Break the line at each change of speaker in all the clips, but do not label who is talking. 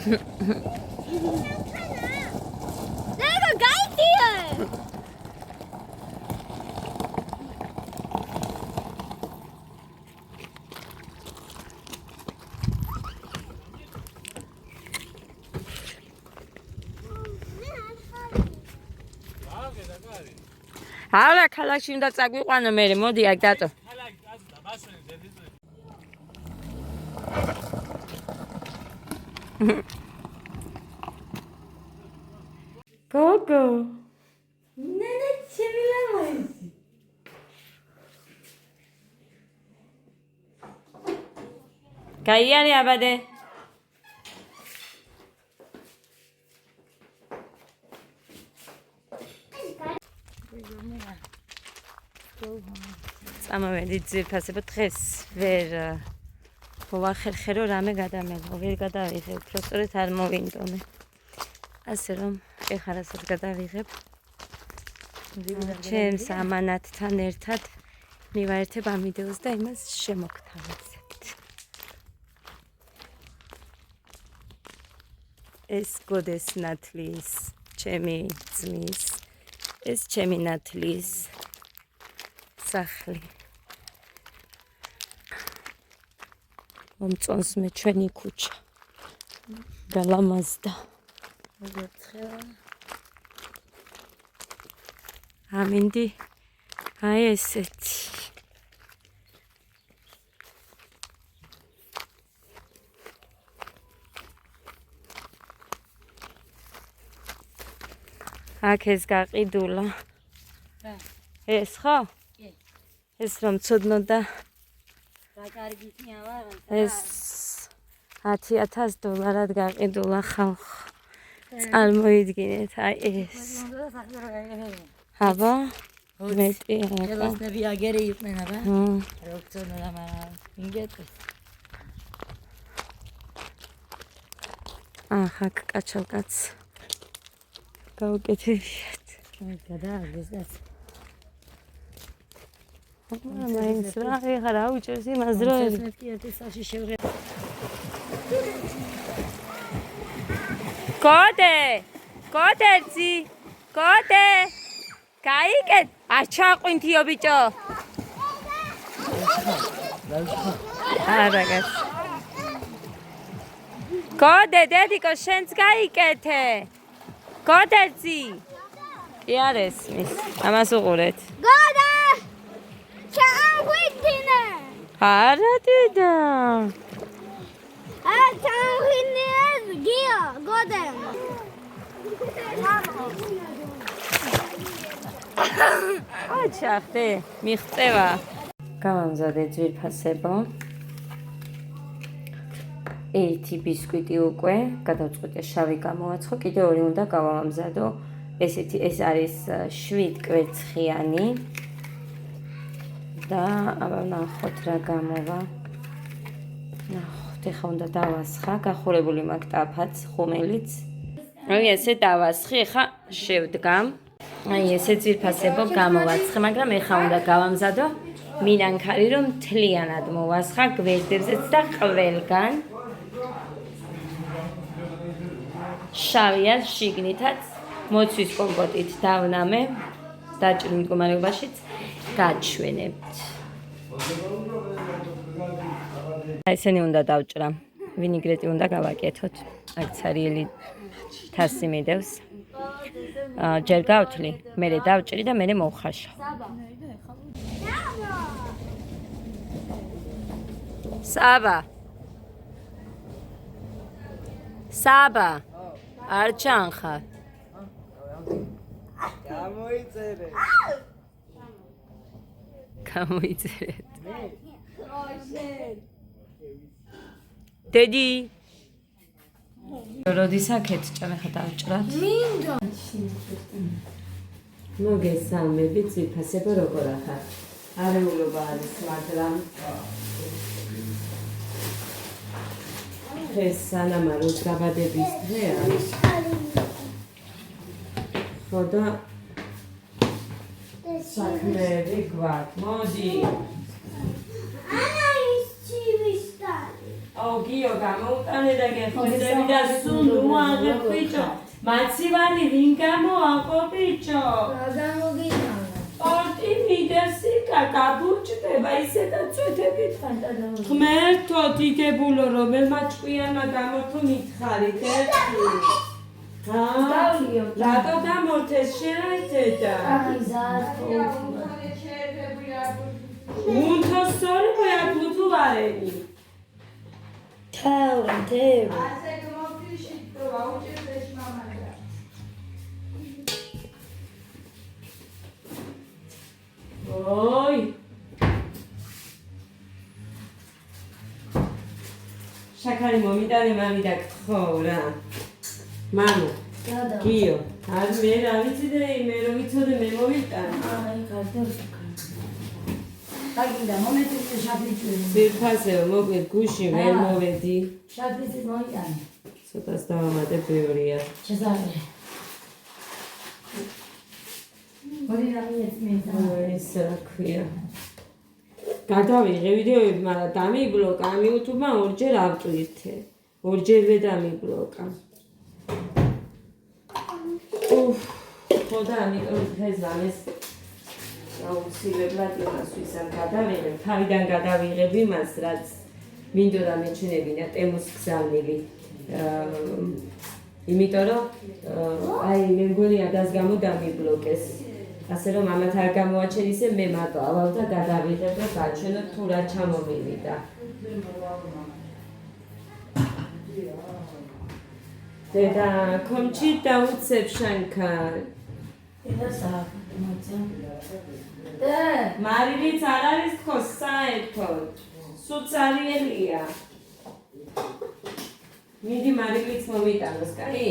내가 가이드야.
არა, ქალაქში უნდა წაგვიყვანო მე, მოდი აქ დაწო. გოგო. ნენა ჩემი ლამაზი. გაიარე აბადე. წამოვედი ძირფასება დღეს ვერ ვახერხერო რამე გადამეღო, ვერ გადავიღე, უბრალოდ არ მოვინდომე. ასე რომ ეხარასაც გადავიღებ. ჩემს ამანათთან ერთად მივაერთებ ამ ვიდეოს და იმას შემოგთავაზებთ. ეს გოდეს ნათლის, ჩემი ძმის, ეს ჩემი ნათლის სახლი. მომწონს მე ჩვენი ქუჩა. გალამაზდა. ამინდი. აი ესეთი. აქ ეს გაყიდულა. ეს ხო? ეს რომ ცოდნო და ეს $10,000 გაყიდულა ხალხ. წარმოიდგინეთ, აი ეს. აბა, მეტი არა.
ხელოსნები აგერი იყვნენ, აბა. როგორ და მაგრამ ინგეთის.
ახლა კაჩალკაც გავუკეთებიათ.
გადააგდეს და
მაინც რა ხარ აუჭერს იმას დროები.
ერთი საში შევრე.
კოდეცი, კოდე. გაიგეთ, არ ჩაყვინთიო ბიჭო. არა გას. კოდე, დედიკო, შენც გაიგეთე. კოდეცი. კი არ ესმის. ამას უყურეთ.
고다. 장휘티네.
არა დედა.
아 장휘네 기어 고다.
აჩახტე, მიღწევა. გავამზადე ძვირფასებო. ერთი ბისკვიტი უკვე, გადავწყვიტე შავი გამოვაცხო, კიდე ორი უნდა გავამზადო. ესეთი ეს არის 7 კვერცხიანი. და აბა ნახოთ რა გამოვა. ნახოთ, ეხლა უნდა დავასხა, გახურებული მაქვს ტაფაც, ხუმელიც. აი ესე დავასხი, ეხლა შევდგამ. აი ესე ძირფასებო გამოვაცხე, მაგრამ ეხლა უნდა გავამზადო მინანქარი, რომ მთლიანად მოვასხა გვერდებზეც და ყველგან. შავია შიგნითაც, მოცვის კომპოტით დავნამე, დაჭრილ მდგომარეობაშიც გაჩვენებთ. ესენი უნდა დავჭრა. ვინიგრეტი უნდა გავაკეთოთ. აქ ცარიელი თასი მიდევს. ჯერ გავთლი, მერე დავჭრი და მერე მოვხაშო. საბა. საბა. არ ჩანხარ.
გამოიწერე.
გამოიწერეთ. დედი. როდის აქეთ ჭამეხა დავჭრათ?
მინდო.
მოგესალმები, ძირფასებო როგორ ახარ? არეულობა არის, მაგრამ დღეს სანამაროს გაბადების დღეა. ხო და საქმეები გვაქვს. მოდი.
ანა ის ჩივისტარი.
გიო გამოუტანე და გეხვეწები და სულ უაღებ ბიჭო. მაცივარი ვინ გამოაყო ბიჭო?
რა გამოგიტანა?
პორტი მიდასიკა გაბურჭდება ისედა წვეთებით. ღმერთო დიდებულო რომელმა ჭკვიანმა გამორთო მითხარით ერთი. რატო დამორთეს შეერთედა? უნთო სწორი ხოია ბუთუვარენი. ოი შაქარი მომიტანე მამი და გთხოვ რა. მამო გიო არ მე რა ვიცი და მე რო ვიცოდე მე მოვიტანე.
დაგინდა მომეწევი შაფრიცი.
სირფასეო მოგვედ გუში ვერ მოვედი.
შაფრიცი მოიტანე.
ცოტას დავამატებ ბევრია.
შესაძლოა. მოდი რა მიეწმინდა.
ეს რა ქვია. გადავიღე ვიდეოები, მაგრამ დამიბლოკა YouTube-მა ორჯერ ავტვირთე. ორჯერვე დამიბლოკა. ხო და ამიტომ დღეს ამეს აუცილებლად იმას ვისამ გადავიღებ, თავიდან გადავიღებ იმას, რაც მინდოდა მეჩნევინა ტემოს გზავნილი. იმიტომ რომ აი მე მგონი ადას გამო დამიბლოკეს. ასე რომ ამათ არ გამოაჩენისე მე მარტო ავალ და გადავიღებ და გაჩვენოთ თუ რა ჩამომივიდა. დედა კომჩი დაუცებ შანქა.
და საერთოდ
მარილიც არ არის თქო საერთოდ. სუცარიელია. მიდი მარილიც მომიტანოს, კაი?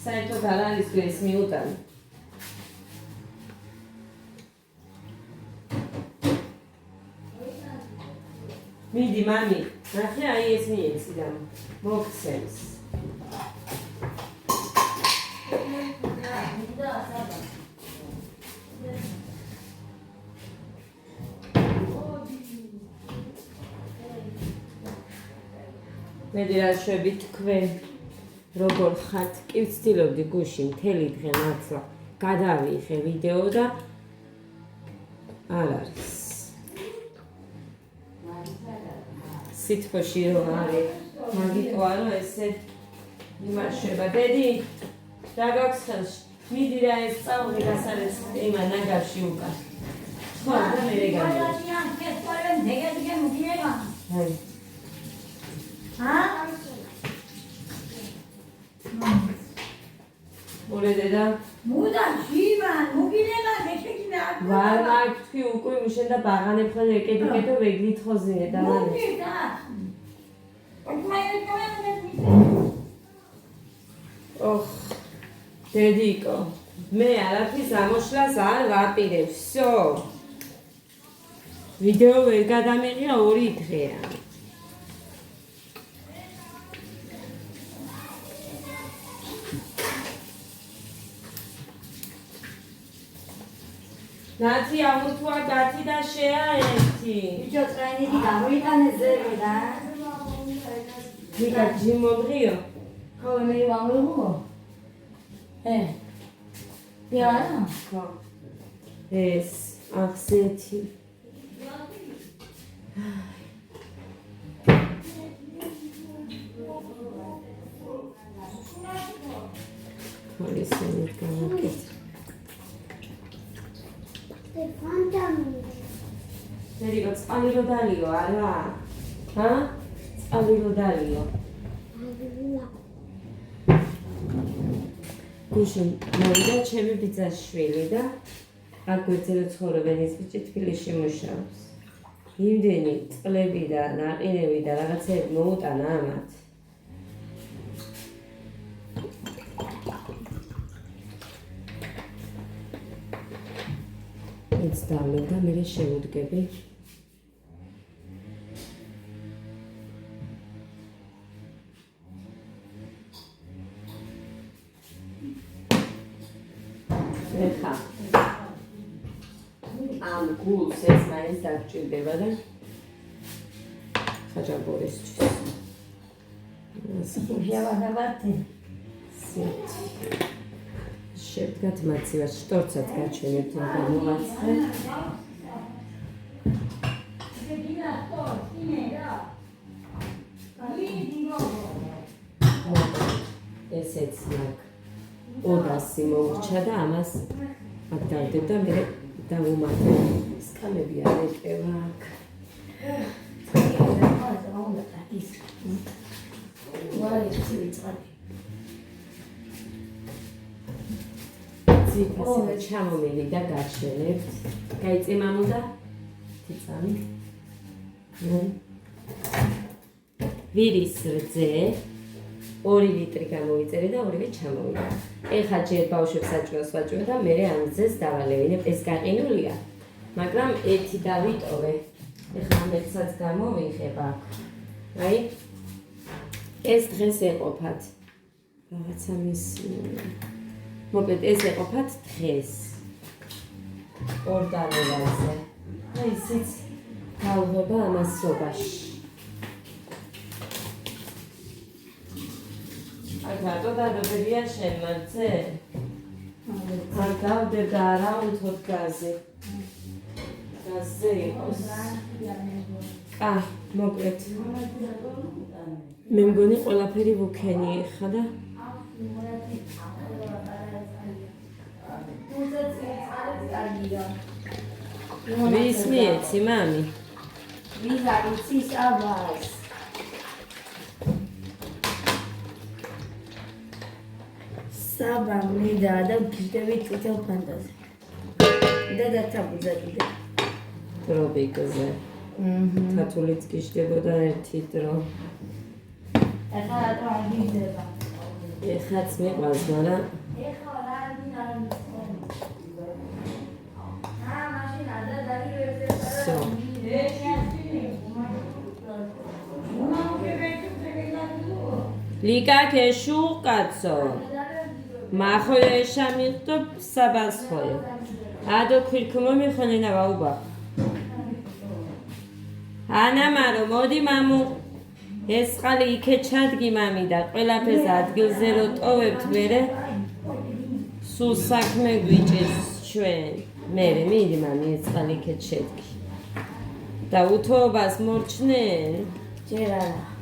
საერთოდ არ არის ეს მიუტანე. მიდი მამი, ნახე აი ეს მიეცი და მოგცემს. მედი რა შვები თქვენ როგორ ხართ? კი ვცდილობდი გუში მთელი დღე მართლა გადავიღე ვიდეო და არ არის. სიტყვაში რომ არის მაგიტოა რომ ესე იმარშვება. დედი რა გაქვს ხელში? მიდი რა ეს წავდი გასარეს იმან ნაგავში უკან. ხო და მე რეგალი. აი ორი დედა
მუდა ჟიმან მოგინება გეშეკინა
ვარ მართვი უკვე მიშენ და ბაღანებ ხელ ეკედიკეთო ვეგლით ხოზინე და
მოგიდა
ოხ დედიკო მე არაფრის ამოშლას არ ვაპირებ всё ვიდეო ვერ გადამეღია 2 დღეა ნაცი ამოთვა გათი და შეაერთი.
ბიჭო ტრაინიდი გამოიტანე ზერმი და.
ვიკა ჯიმობღიო.
ხო მე ვამრუგო. იარა.
ხო. ეს ახსეთი. ხალისენით გამაკეთე. Serigo, spalilo dalio, ara. Ha? Spalilo dalio. Gushin, მოვიდა ჩემი ბიძაშვილი და აგვეძერე ცხოვრობენ ის ბიჭი თბილისში მუშაობს. იმდენი წლები და ნაყინები და რაღაცები მოუტანა ამათ. ეს დავლენ და მე შევუდგები. ეხა ამ გულს ეს მაინც დაგჭირდება და ხაჭაპურისთვის. შევდგათ მაცივარში, შტორცად გაჩვენებთ ამ გამოვაცხეთ. ესეც მაგ 200 მოურჩა და ამას აქ დავდებ და მე დავუმატებ. სკამები არ ეკევა აქ. ძირფასი ჩამომილი და გაჩვენებთ. გაიწე მამოდა? თიცამი. ვირის რძე 2 ლიტრი გამოვიწერე და ორივე ჩამოვიდა. ეხლა ჯერ ბავშვებს საჭმელს ვაჭმევ და მე ამ რძეს დავალევინებ. ეს გაყინულია, მაგრამ ერთი დავიტოვე. ეხლა ამერსაც გამოვიხება. აი ეს დღეს ეყოფათ. რაღაცა მის მოკლედ ეს ეყოფათ დღეს. ორდანელაზე. აი ისიც გავღება ამასობაში. აი რატო დადობებია შენ მარცე? არ გავდებ და არა უთოთ გაზი. გაზზე იყოს. მოკლედ. მე მგონი ყველაფერი ვუქენი ეხა და ვის მიეცი, მამი?
ვის არიცის აბას? საბა მიდა და გიჟდები თითო ფანტაზი. და დათაბუზა კიდე.
დრობიგზე. თათულიც გიჟდებოდა ერთი დრო.
ეხლა რატო არ გიჟდება?
ეხლაც მიყვარს, მაგრამ
ეხლა რა არ მაშინ არა დაივერზე.
ლიკა ქეშუ კაცო. მახოე შამიხტო საბასხოე. ადო ქირქუმო მიხონენა ვაუბა. ანა მარო მოდი მამუ. ეს წყალი იქე ჩადგი მამი და ყველაფერს ადგილზე რო ტოვებთ მერე სულ საქმე გვიჭირს ჩვენ. მერე მიდი მამი ეს წყალი იქე შედგი. და უთოობას მორჩნენ?
ჯერ არა.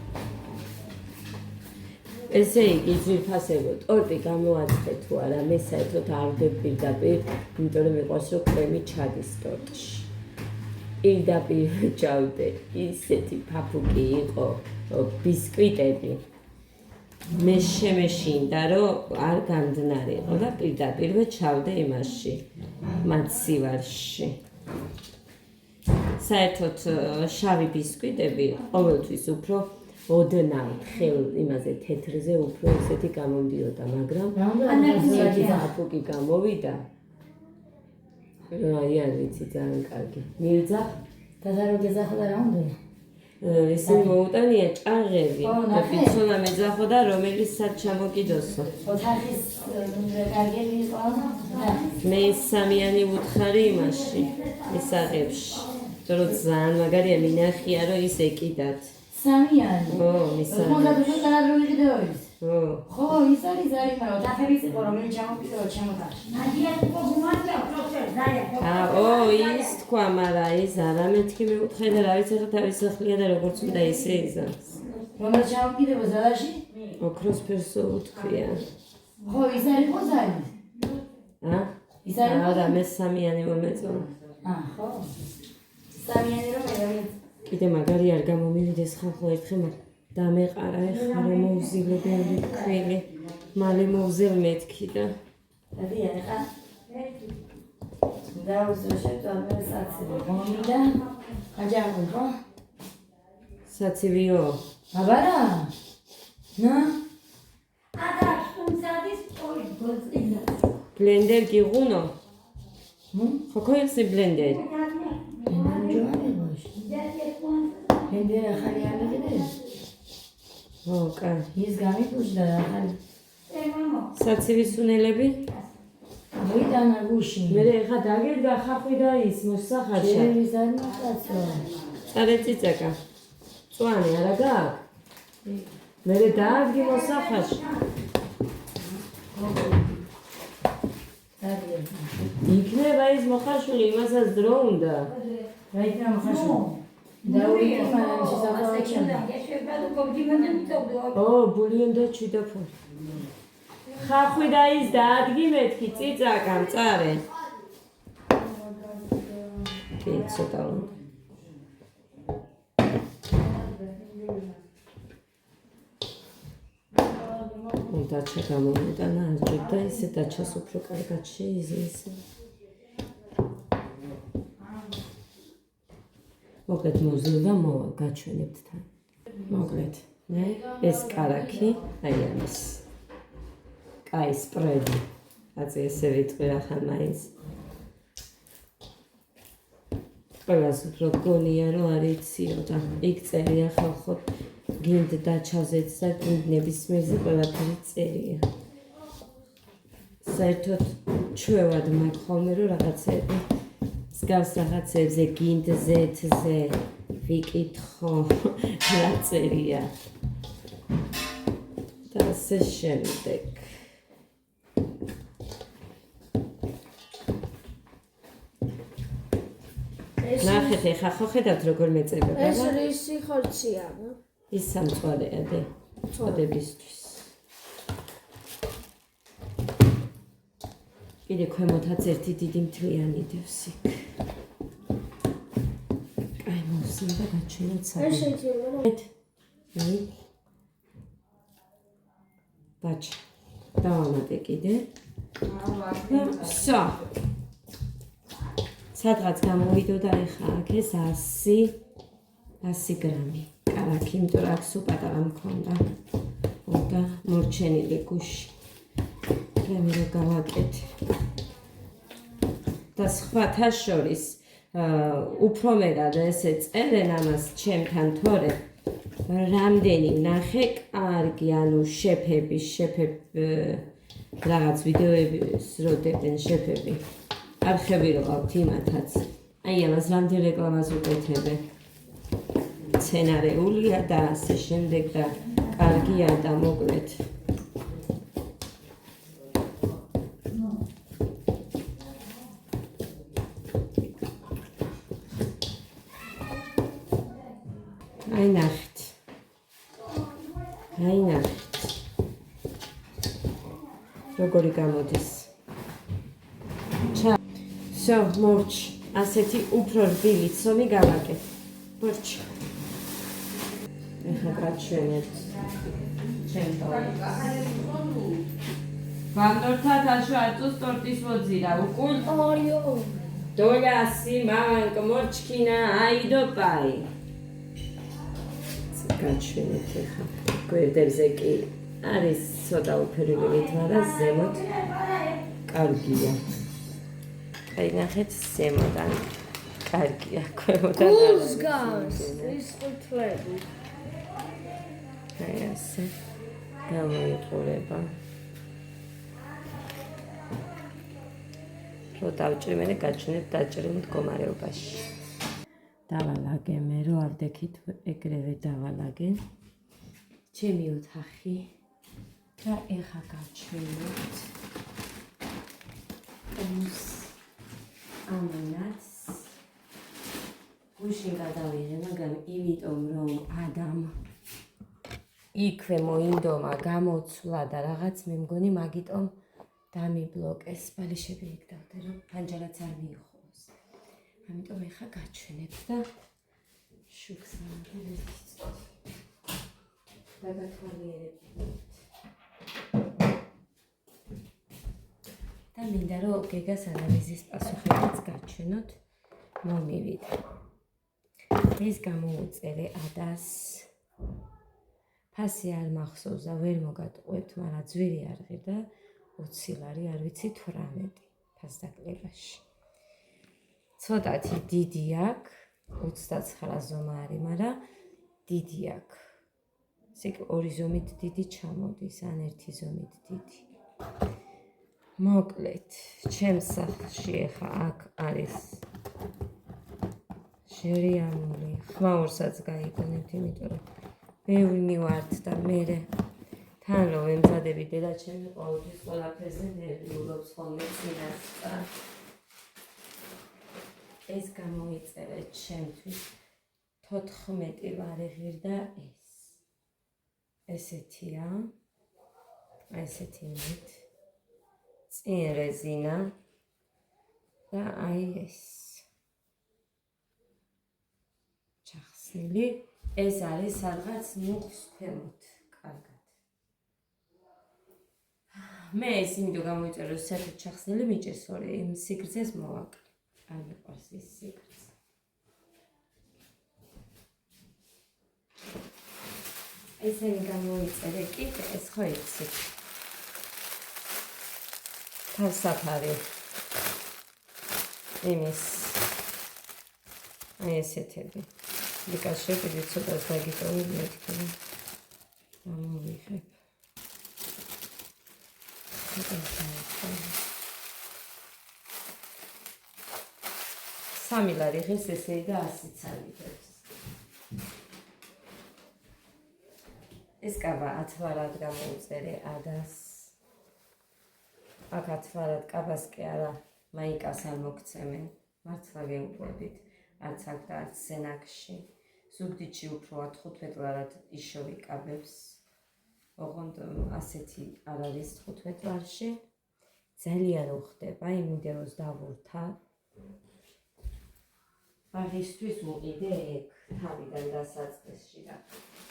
ესე იგი ძირფასებო ტორტი გამოაცხე თუ არა მე საერთოდ არ ვდაპირდაპირ იმიტომ რომ მიყვარს რომ კრემი ჩადის ტორტში პირდაპირ ჩავდე ისეთი ფაფუკი იყო ბისკვიტები მე შემეშინდა რომ არ გამდნარი იყო და პირდაპირ ჩავდე იმაში მაცივარში საერთოდ შავი ბისკვიტები ყოველთვის უფრო ოდნავ ხელ იმაზე თეთრზე უფრო ესეთი გამომდიოდა, მაგრამ ანაკიზეთი აფუკი გამოვიდა. აი არ ვიცი ძალიან კარგი. მივიძახ
და ზარო გეძახო და რა უნდა?
ისინი მოუტანია ჭაღები და პიცოლა მეძახო და რომელიცაც ჩამოკიდოსო.
ოთახის კარგები იყო?
მე სამიანი ვუთხარი იმაში, მისაღებში. რომ ძალიან მაგარია მინახია რომ ის ეკიდათ.
სამიანი.
ხო, მისაღები.
ხოდა თუ გადავიღე და ის.
ხო,
ის არის მაგრამ ოთახების იყო რომელიც ჩამოკიდო ჩემოთახში. ნადია თქო გუმარჯა პროცეს დაია.
ის თქვა, მაგრამ ის არა მეთქი მეუთხე და რა ვიცი ხა თავის სახლია და როგორც უნდა ისე იზამს.
რომელიც ჩამოკიდება ზალაში?
ოქროს ფერსო უთქვია.
ის არის ხოზარი? ის არის?
არა, მე სამიანი მომეწონა.
ხო. სამიანი რომ მე
კიდე მაგარი არ გამომივიდეს ხალხო ერთხელ დამეყარა ეხლა რომ მოვზილებელი ქვილი მალე მოვზელ მეთქი და
დადია ეხლა დაუზრშე თამე საცივი მომიდა აჯამო ხო
საცივიო
აბარა ნა
ადა სტუმსადის პოლიგოცინა
ბლენდერ გიღუნო ხო ქოიხსი ბლენდერ
ბლენდერ ახალი ამიღდეს
ო კაი
ის გამიფუძდა ახალი
საცივის უნელები
მოიტანა გუში
მე ეხა დაგერგა ხახვი და ის მოსახარშა
ეს არ მოკაცო
წარე წიწაკა მწვანე არა გაქვს? მერე დაადგი მოსახაში. იქნება ის მოხარშული, იმასაც დრო უნდა.
რა იქნება მოხარშული? დაუვიეთ მაგრამ
ბულიონდა ჩიდაფორ. ხახვი და ის დაადგი მეთქი წიწაკამ წარე. კი, ცოტა უნდა. დაჩა გამომიტანა აჯობ და ისე დაჩას უფრო კარგად შეიზეს. მოკლედ მოზილდა მოვა, გაჩვენებთ თან. მოკლედ, ეს კარაქი, აი ამის. კაი სპრედი. აწი ესე ვიტყვი ახლა მაინც. ყველას უფრო გონია რომ არ იციო და იქ წერია ხალხო გინდ დაჩაზეც და გინდ ნებისმიერზე ყველაფერი წერია. საერთოდ ჩვევად მაგ ხოლმე რომ რაღაცები მსგავს რაღაცებზე გინდზე ეთზე ვიკითხო რა წერია და ასე შემდეგ. ნახეთ ეხა ხო ხედავთ როგორ მეწება
ეს რისი ხორცია?
ის სამწვარეა და წოდებისთვის. კიდე ქვემოთაც ერთი დიდი მთლიანი დევს იქ. კაი მოსმე და გაჩვენოთ
ეს შეიძლება
ბაჩ დავამატე კიდე. ვსო სადღაც გამოვიდო და ეხა აქ ეს 100 გრამი. კარაქი, იმიტომ რომ აქ სულ პატარა მქონდა. და მორჩენილი გუში. მე რო გავაკეთე. და სხვათა შორის უფრო მეტად ესე წერენ ამას ჩემთან თორე რამდენი ვნახე კარგი, ანუ შეფები რაღაც ვიდეოების რო დებენ შეფები. არხები რო ყავთ იმათაც. აი ამას რამდენი რეკლამას უკეთებენ. სცენარეულია და ასე შემდეგ და კარგია და მოკლედ. აი ნახეთ. როგორი გამოდის. всё, მორჩ. ასეთი უფრო რბილი ცომი გავაკეთე. მორჩ. ეხლა გაჩვენებთ ჩემთან. ვანდორთა თაშო აწუს ტორტის მოძირა უკულ.
ოიო.
დოლასი მანკ მორჩკინა აიდო პაი. გაჩვენებთ ეხლა. გვერდებზე კი არის ცოტა უფერილობით, მაგრამ ზემოთ კარგია. აი ნახეთ ზემოდან კარგია, ქვემოდან არა.
გულსგავს ის ყუთლები.
აი ასე გამოიყურება. რო დავჭრი მე გაჩვენებ დაჭრილ მდგომარეობაში. დავალაგე მე რო არ დექით ეგრევე დავალაგე. ჩემი ოთახი და ეხა გაჩვენებთ. ამანაც გუშინ გადავიღე, მაგრამ იმიტომ რომ ადამ იქვე მოინდომა გამოცვლა და რაღაც მე მგონი მაგიტომ დამიბლოკეს. ბალიშები იქ დავდე რომ ფანჯარაც არ მიიღოს. ამიტომ ეხა გაჩვენებ და შუქს ამგერეთ და გათვალიერებთ. და მინდა რომ გეგას ანალიზის პასუხებიც გაჩვენოთ. მომივიდა. ეს გამოუწერე ადას. ფასი არ მახსოვს და ვერ მოგატყუებთ, მაგრამ ძვირი არ ღირდა 20 ლარი, არ ვიცი 18 ფასდაკლებაში. ცოტათი დიდი აქვს, 29 ზომა არის, მაგრამ დიდი აქვს. ესე იგი ორი ზომით დიდი ჩამოდის, ან ერთი ზომით დიდი. მოკლედ, ჩემს სახლში ახლა აქ არის ჟერიანული. ხმაურსაც გაიგონებთ, იმიტომ რომ ბევრი მივართ და მერე თან რომ ვემზადები დედაჩემი ყოველთვის ყველაფერზე ნერვიულობს ხოლმე წინასწარ. ეს გამოიწერეთ ჩემთვის 14 ვარე ღირდა ეს. ესეთია. ესეთი მით. წინ რეზინა და აი ეს. ჩახსნილი. ეს არის სადღაც მუხის ქვემოთ. კარგად. მე ეს იმიტომ გამოიწერე რომ საერთოდ ჩახსნილი მიჭირს, ორი იმ სიგრძეს მოვაკლე. არ მიყვარს ის სიგრძე. ესენი გამოიწერე კი ეს ხო იცით. თავსაფარი იმის აი ესეთები. ლიკას შეგვიძლია ცოტას დაგიტოვო მეთქი. ამოვიღებ. სამი ლარი ღირს ესე და 100 წავიდებს. ეს კაბა 10 ლარად გამოუწერე ადას. აქ 10 ლარად კაბას კი არა მაიკას არ მოგცემენ. მართლა გეუბნებით. არც აქ და არც სენაკში. ზუგდიდში უფრო 15 ლარად იშოვი კაბებს. ოღონდ ასეთი არ არის 15 ლარში. ძალიან უხდება, იმდენოს დავურთავ. აღისთვის უყიდე ეგ თავიდან დასაწყისში და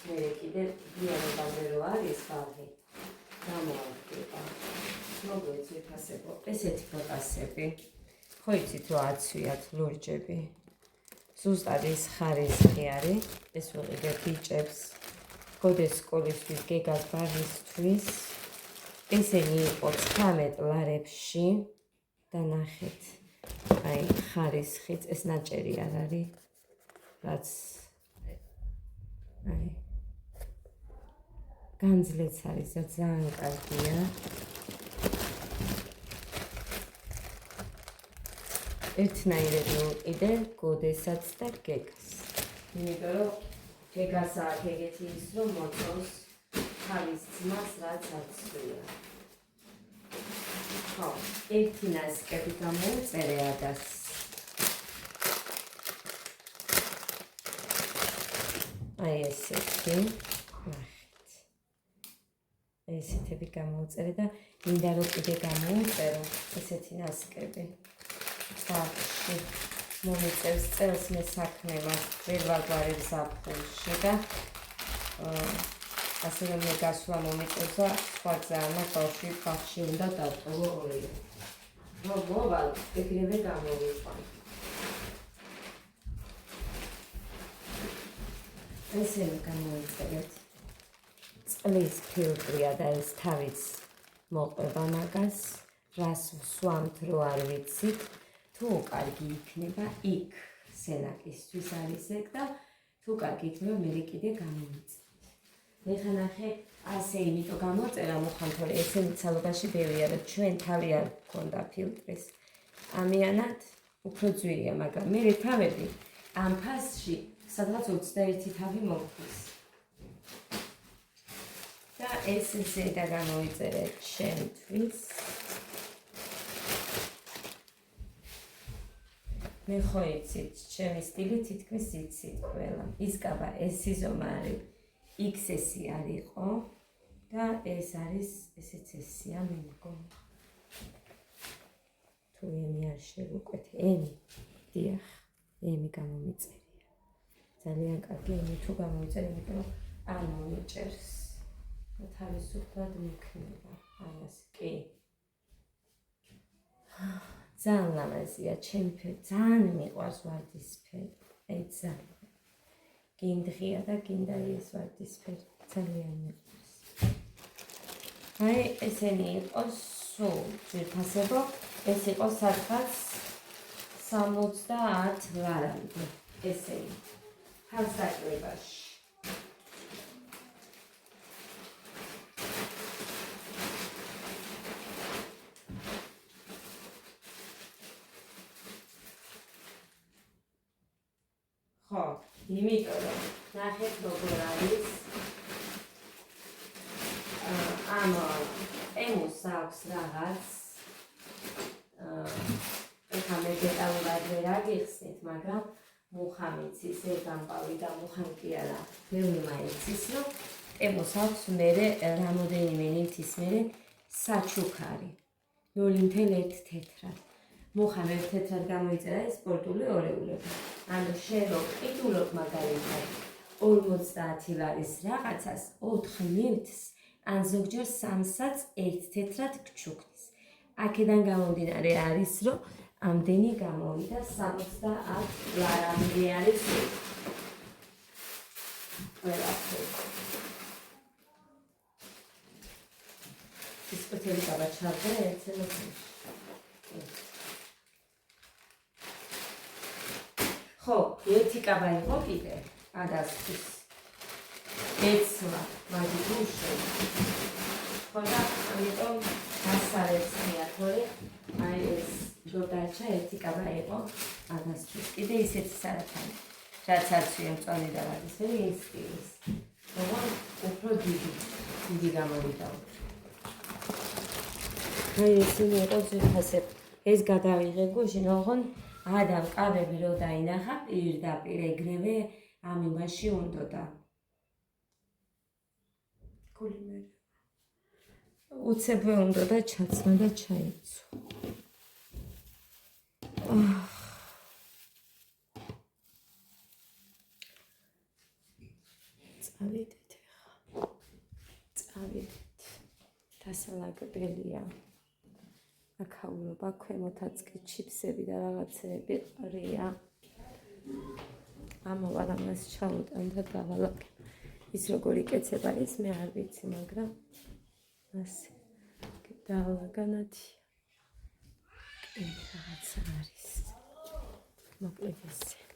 მე კიდე დიალოგამდე რო არის ხალხი გამოადგება. მოგვეცი ფასებო. ესეთი ფოტასები. ხო იცით რომ აცვიათ ლურჯები. ზუსტად ის ხარისხი არის. ეს ვიყიდე ბიჭებს. გოდეს სკოლისთვის გეგას ბაღისთვის. ესენი იყო 19 ლარებში და ნახეთ. აი ხარისხიც ეს ნაჭერი არ არის. რაც აი განძლეც არის და ძალიან კარგია. ერთნაირად მოვყიდე გოდესაც და გეგას. იმიტომ რომ გეგასა აქ ეგეთი ის რომ მოწონს თავის ძმას რაც აცვია. ხო, ერთი ნასკები გამოუწერე ადას. აი ესეთი. ნახეთ. ესეთები გამოუწერე და მინდა რომ კიდე გამოუწერო ესეთი ნასკები. სახში მომიწევს წელს მე საქმე მას ვერ ვაგვარებ ზაფხულში და ასევე მე გასვლა მომიწევს და სხვა ძამა ბავშვი უნდა დატოვო ორი. რომ მოვალ ეგრევე გამოვიყვან. ესენი გამოიწერეთ. წყლის ფილტრია და ეს თავის მოყვება მაგას. რას ვსვამთ რო არ ვიცით. თუ კარგი იქნება იქ სენაკისთვის არის ეგ და თუ კარგი იქნება მე კიდე გამომიწევთ. ეხლა ნახე ასე იმიტომ გამოწერა მოხან თორე ესენი ცალობაში ბევრია და ჩვენ თავი არ გქონდა ფილტრის. ამიანად უფრო ძვირია, მაგრამ მე თავები ამ ფასში სადღაც 21 თავი მომხდის. და ეს ზედა გამოიწერე ჩემთვის. მე ხო იცით, ჩემი სტილი თითქმის იცით ყველა. ის კაბა ეს სიზომა არის XS-ი არისო და ეს არის ესეც ესია მე მგონი. თუ ემი არ შევუკვეთ, ემი. დიახ, ემი გამომიწერია. ძალიან კარგი ემი თუ გამომიწერე, იმიტომ რომ არ მომიჭერს. თავისუფლად მიქნება. აი ასე კი. ძალიან ლამაზია, ჩემი ფერი ძალიან მიყვარს ვარდისფერი. აი ძალიან. გინდღია და გინდა ეს ვარდისფერი. ძალიან მიყვარს. აი ესენი იყოს სულ ძირფასებო. ეს იყო სადღაც 70 ლარამდე. ესენი. ხალხსაკლებაში. იმიტომ რომ ნახეთ როგორ არის ამ ემოს აქვს რაღაც ეხლა მე დეტალურად ვერ აგიხსნით, მაგრამ მუხა მიცის, ეგამპავი და მუხა კი არა, ბევრმა იცის, რომ ემოს აქვს მერე რამოდენიმე ნივთის მერე საჩუქარი 0.1 თეთრად. მუხამ 1 თეთრად გამოიწერა ეს სპორტული ორეულები. ანუ შენ რო ყიდულობ მაგალითად 50 ლარის რაღაცას 4 ნივთს ან ზოგჯერ 3-საც 1 თეთრად გჩუქნის. აქედან გამომდინარე არის, რომ ამდენი გამოვიდა 70 ლარამდე არის ყველაფერი. ის პოთელი გავაჩარდა ერთმანეთში. ხო, ერთი კაბა იყო კიდე, ადასთვის. ეცვა, მაგით უშევ. ხო და ამიტომ გასარეცია, თორე აი ეს ჯორდაჩა ერთი კაბა იყო ადასთვის. კიდე ისეთი სარათანი, რაც არცვია მწვანე და რაღაცები ის სტილის. ოღონ უფრო დიდი გამოვიდა. აი ესენი იყო ძირფასები. ეს გადავიღე გუშინ, ოღონ ადამ კაბები რო დაინახა პირდაპირ ეგრევე ამ იმაში უნდოდა. გულიმერ. უცებე უნდოდა ჩაცმა და ჩაიცვა. წავიდეთ ახლა. წავიდეთ. დასალაგებელია. აქაურობა ქვემოთაც კი ჩიფსები და რაღაცეები ყრია. ამოვალ ამას ჩავუტან და დავალაგებ. ის როგორ იკეცება ის მე არ ვიცი, მაგრამ ასე დავალაგანათია. კი რაღაცა არის. მოკლედ ესე.